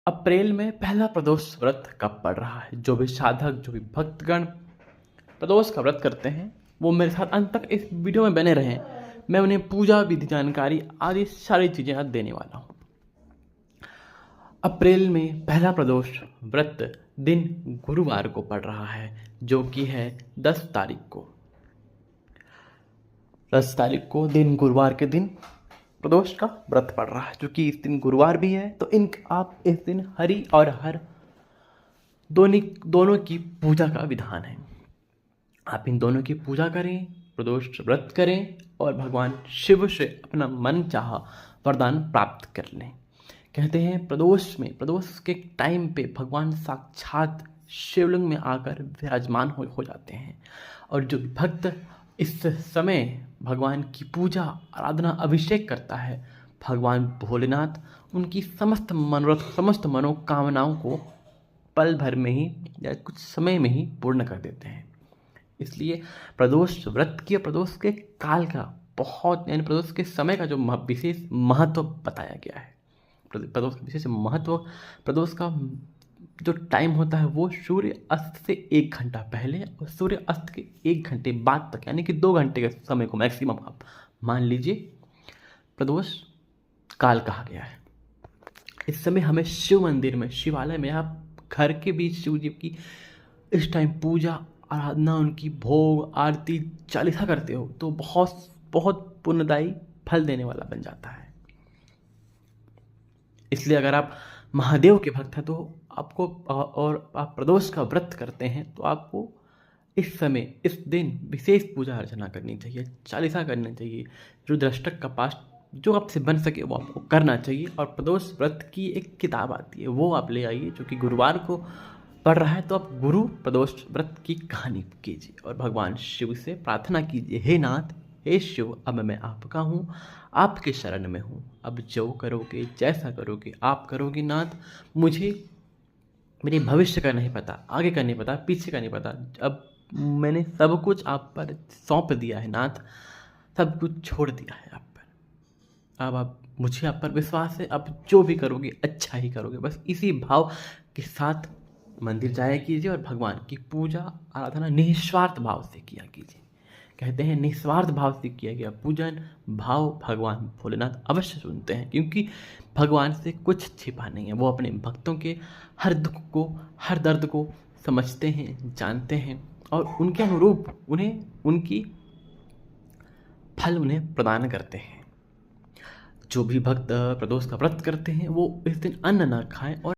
अप्रैल में पहला प्रदोष व्रत कब पड़ रहा है। जो भी साधक, जो भी भक्तगण प्रदोष का व्रत करते हैं वो मेरे साथ अंत तक इस वीडियो में बने रहें। मैं उन्हें पूजा विधि, जानकारी आदि सारी चीज़ें आज देने वाला हूँ। अप्रैल में पहला प्रदोष व्रत दिन गुरुवार को पड़ रहा है, जो कि है 10 तारीख को। 10 तारीख को दिन गुरुवार के दिन प्रदोष का व्रत पड़ रहा है, जो कि इस दिन गुरुवार भी है। तो आप इस दिन हरि और हर दोनों की पूजा का विधान है। आप इन दोनों की पूजा करें, प्रदोष व्रत करें और भगवान शिव से अपना मन चाहा वरदान प्राप्त कर लें। कहते हैं प्रदोष के टाइम पे भगवान साक्षात शिवलिंग में आकर विराजमान हो जाते हैं। और जो भक्त इस समय भगवान की पूजा, आराधना, अभिषेक करता है, भगवान भोलेनाथ उनकी समस्त मनोरथ, समस्त मनोकामनाओं को पल भर में ही या कुछ समय में ही पूर्ण कर देते हैं। इसलिए प्रदोष व्रत की, प्रदोष के काल का प्रदोष के समय का जो विशेष महत्व बताया गया है। प्रदोष का विशेष महत्व, प्रदोष का जो टाइम होता है वो सूर्य अस्त से 1 घंटा पहले और सूर्य अस्त के 1 घंटे बाद तक, यानी कि 2 घंटे के समय को मैक्सिमम आप मान लीजिए प्रदोष काल कहा गया है। इस समय हमें शिव मंदिर में, शिवालय में, आप घर के बीच शिव जी की इस टाइम पूजा, आराधना, उनकी भोग, आरती, चालीसा करते हो तो बहुत बहुत पुण्यदायी फल देने वाला बन जाता है। इसलिए अगर आप महादेव के भक्त हैं तो आपको, और आप प्रदोष का व्रत करते हैं तो आपको इस समय, इस दिन विशेष पूजा अर्चना करनी चाहिए, चालीसा करनी चाहिए, रुद्राष्टक का पाठ जो आपसे बन सके वो आपको करना चाहिए। और प्रदोष व्रत की एक किताब आती है वो आप ले आइए, जो कि गुरुवार को पढ़ रहा है तो आप गुरु प्रदोष व्रत की कहानी कीजिए और भगवान शिव से प्रार्थना कीजिए, हे नाथ, हे शिव, अब मैं आपका हूँ, आपके शरण में हूँ। अब जो करोगे, जैसा करोगे आप करोगे नाथ। मुझे मेरे भविष्य का नहीं पता, आगे का नहीं पता, पीछे का नहीं पता। अब मैंने सब कुछ आप पर सौंप दिया है नाथ, सब कुछ छोड़ दिया है आप पर। अब आप, मुझे आप पर विश्वास है, अब जो भी करोगे अच्छा ही करोगे। बस इसी भाव के साथ मंदिर जाया कीजिए और भगवान की पूजा, आराधना निस्वार्थ भाव से किया कीजिए। कहते हैं निस्वार्थ भाव से किया गया पूजन, भाव भगवान भोलेनाथ अवश्य सुनते हैं, क्योंकि भगवान से कुछ छिपा नहीं है। वो अपने भक्तों के हर दुख को, हर दर्द को समझते हैं, जानते हैं और उनके अनुरूप उनकी फल उन्हें प्रदान करते हैं। जो भी भक्त प्रदोष का व्रत करते हैं वो इस दिन अन्न न खाएं और